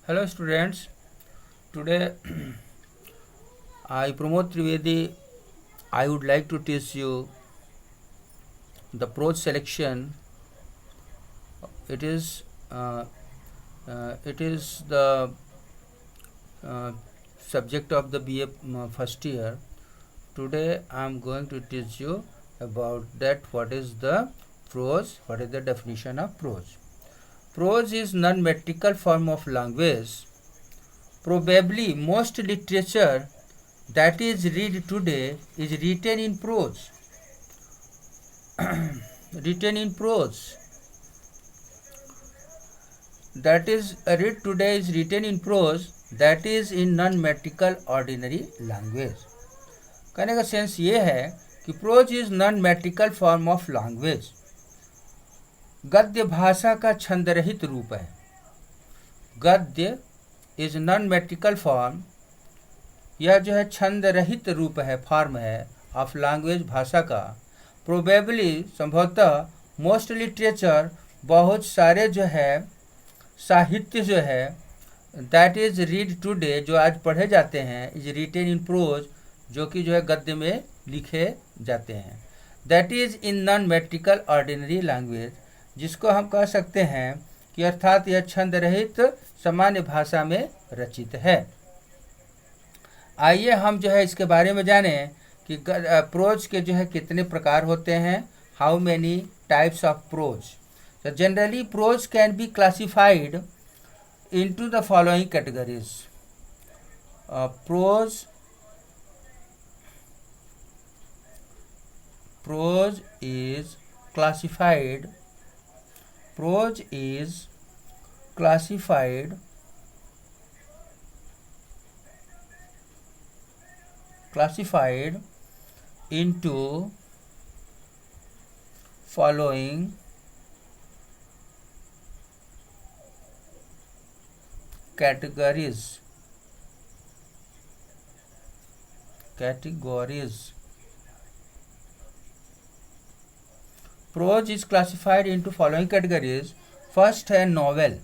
Hello students, today I Pramod Trivedi. I would like to teach you the prose selection. It is uh, it is the uh, subject of the BA first year. Today I am going to teach you about that what is the prose, what is the definition of prose. Prose is non-metrical form of language. Probably most literature that is read today is written in prose. Written in prose. That is read today is written in prose, that is in non-metrical ordinary language. कहने का sense ये है कि prose is non metrical form of language, गद्य भाषा का छंद रहित रूप है. गद्य इज नॉन मेट्रिकल फॉर्म, यह जो है छंद रहित रूप है, फॉर्म है ऑफ लैंग्वेज, भाषा का. प्रोबेबली संभवतः, मोस्ट लिटरेचर बहुत सारे जो है साहित्य जो है, दैट इज रीड टुडे जो आज पढ़े जाते हैं, इज रिटेन इन प्रोज जो कि जो है गद्य में लिखे जाते हैं. That is in non metrical ordinary language, जिसको हम कह सकते हैं कि अर्थात यह छंद रहित सामान्य भाषा में रचित है. आइए हम जो है इसके बारे में जानें कि प्रोज के जो है कितने प्रकार होते हैं. How many types of pros. So generally prose can be classified into the following categories. Prose is classified into following categories. Prose is classified into following categories. First है novel.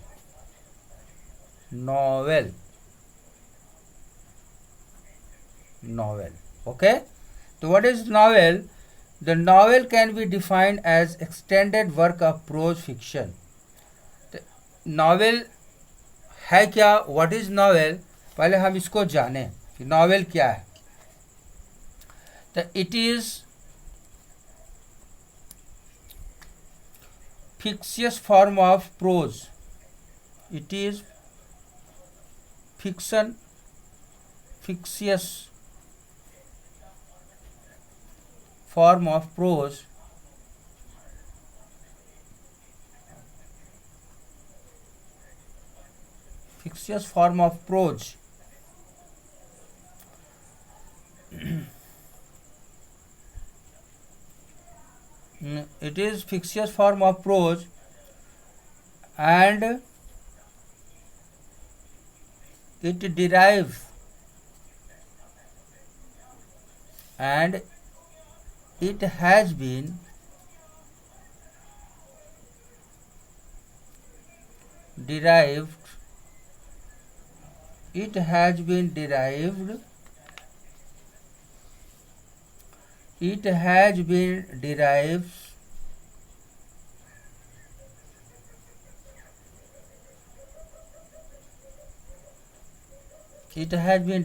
Okay, so what is novel? The novel can be defined as extended work of prose fiction. Novel है क्या, what is novel, पहले हम इसको जानें कि novel क्या है. तो it is fictitious form of pros. It is fictitious form of pros fictitious form of prose. It is fictitious form of prose and it derives and it has been derived it has been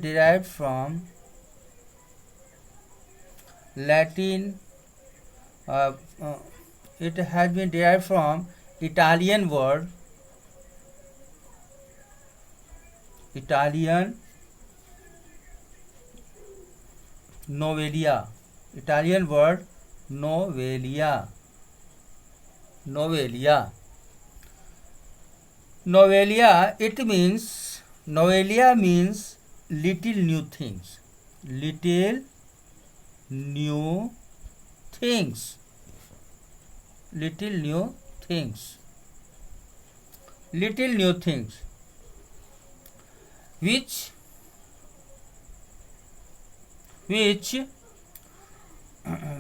derived from Latin. It has been derived from Italian word novelia. Italian word novelia. Novelia, it means, novelia means little new things. Little new things.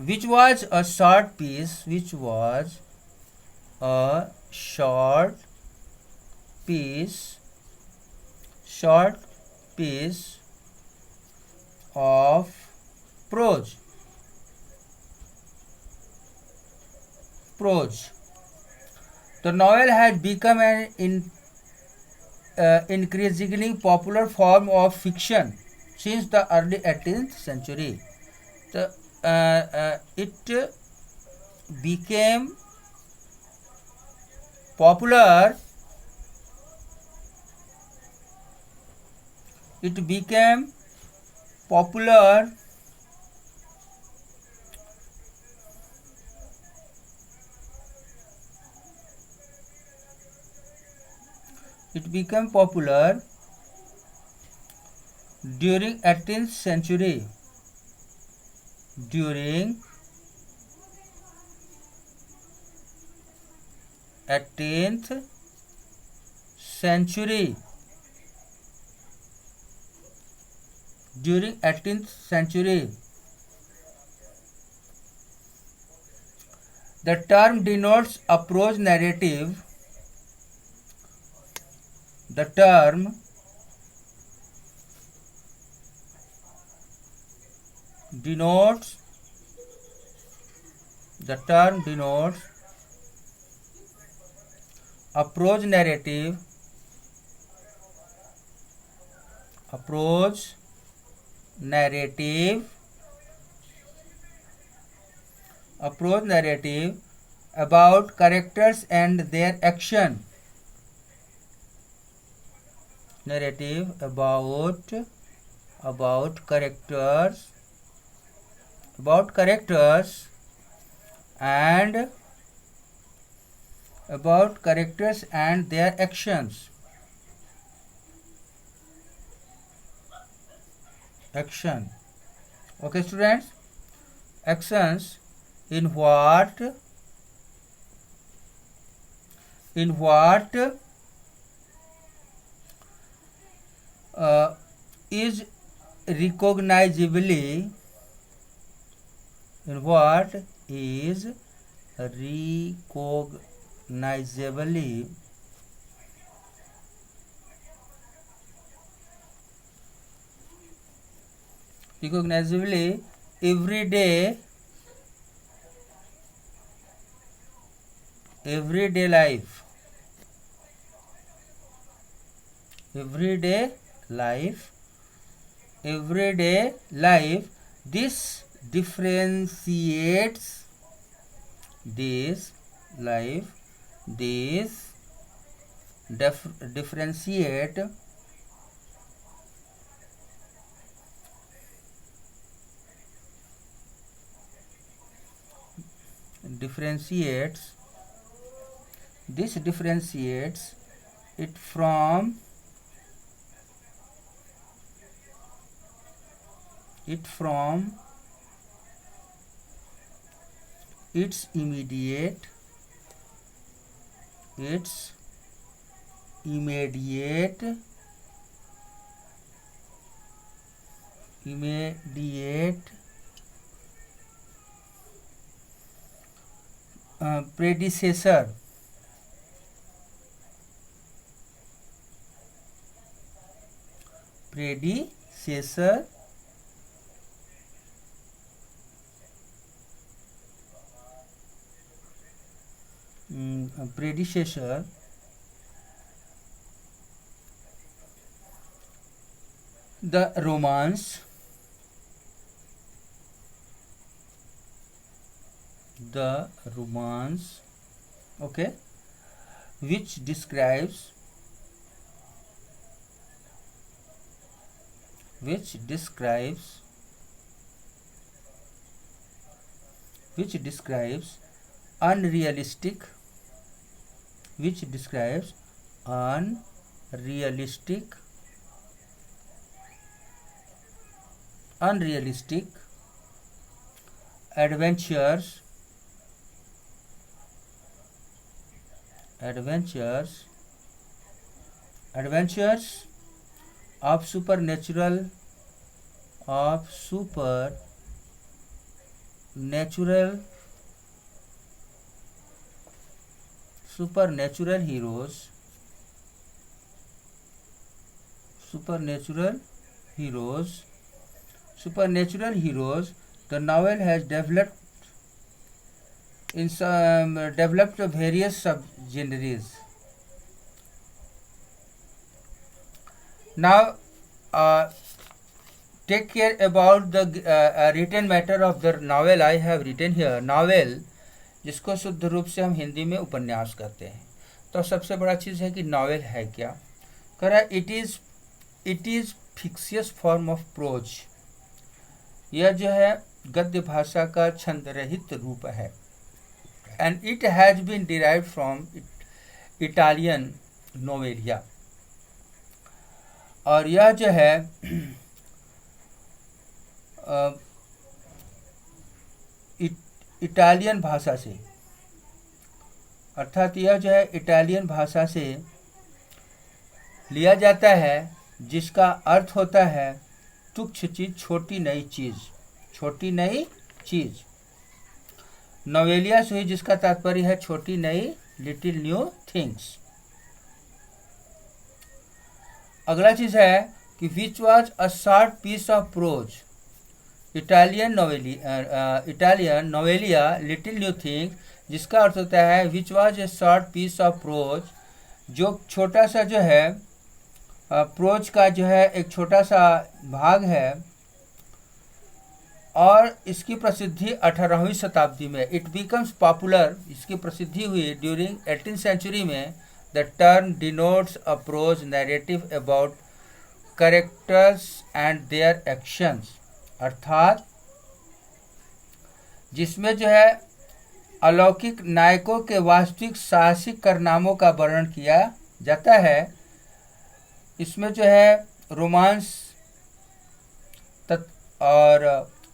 Which was a short piece, short piece of prose. The novel has become an increasingly popular form of fiction since the early 18th century. It became popular. It became popular It became popular during 18th century. During 18th century. During 18th century. The term denotes a prose narrative. The term denotes a prose narrative, about characters and their action. Narrative about characters and their actions. Okay, students. Actions in what is recognizably everyday life. This differentiates it from its immediate predecessor. The romance. Okay, which describes unrealistic adventures of supernatural heroes supernatural heroes. Supernatural heroes. The novel has developed various subgenres. Now, take care about the written matter of the novel I have written here. Novel, जिसको शुद्ध रूप से हम हिंदी में उपन्यास कहते हैं। तो सबसे बड़ा चीज़ है कि नॉवेल है क्या। कह रहा है it is फिक्सियस form of pros. यह जो है गद्य भाषा का छंद रहित रूप है। And it has been derived from Italian novella. और यह जो है इटालियन भाषा से, अर्थात यह जो है इटालियन भाषा से लिया जाता है, जिसका अर्थ होता है तुच्छ चीज, छोटी नई चीज, छोटी नई चीज। नोवेलिया से ही जिसका तात्पर्य है छोटी नई, लिटिल न्यू थिंग्स। अगला चीज है कि which was a short piece of prose. Italian novella little new things, जिसका अर्थ होता है which was a short piece of prose, जो छोटा सा जो है प्रोज का जो है एक छोटा सा भाग है। और इसकी प्रसिद्धि 18वीं शताब्दी में, इट बिकम्स पॉपुलर, इसकी प्रसिद्धि हुई ड्यूरिंग 18th सेंचुरी में। The term denotes a prose narrative about characters and their actions, अर्थात जिसमें जो है अलौकिक नायकों के वास्तविक साहसिक कारनामों का वर्णन किया जाता है। इसमें जो है रोमांस और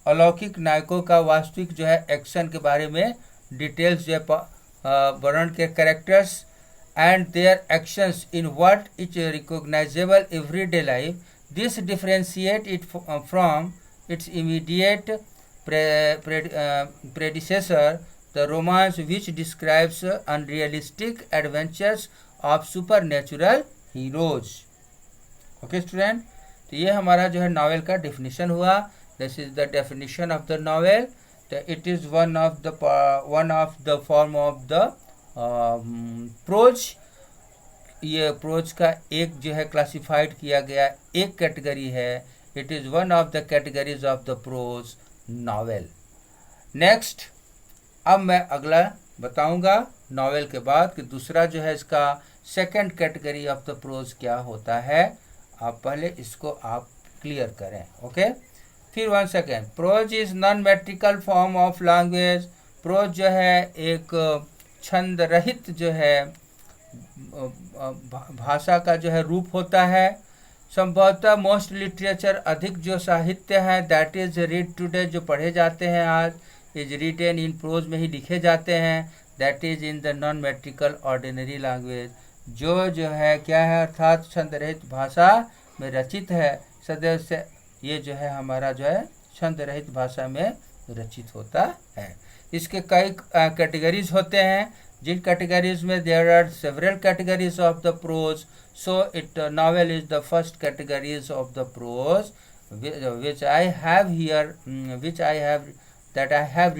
अलौकिक नायकों का वास्तविक जो है एक्शन के बारे में डिटेल्स जो है वर्णन के characters and their actions in what is recognisable everyday life. This differentiate it from its immediate predecessor, the romance which describes unrealistic adventures of supernatural heroes. Okay student, तो ये हमारा जो है नावल का डेफिनेशन हुआ। This is the definition of the novel. It is one of the form of the prose. ये prose का एक जो है क्लासिफाइड किया गया एक कैटेगरी है। It is one of the categories of the prose novel. Next, अब मैं अगला बताऊंगा नॉवेल के बाद कि दूसरा जो है इसका second category of the prose क्या होता है। आप पहले इसको आप क्लियर करें। ओके, फिर 1 second. Prose is non metrical form of language. Prose जो है एक छंद रहित जो है भाषा का जो है रूप होता है। संभवतः मोस्ट लिटरेचर, अधिक जो साहित्य है दैट इज रीड टुडे, जो पढ़े जाते हैं आज, इज रिटेन इन प्रोज में ही लिखे जाते हैं। That is in the non मैट्रिकल ordinary language, जो है क्या है, अर्थात छंद रहित भाषा में रचित है। सदस्य ये जो है हमारा जो है छंद रहित भाषा में रचित होता है। इसके कई कैटेगरीज होते हैं, जिन कैटेगरीज में there are several categories of the prose. So novel is the first categories of the prose, which I have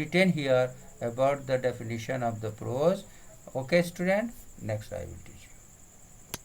written here about the definition of the prose. Okay student, next I will teach.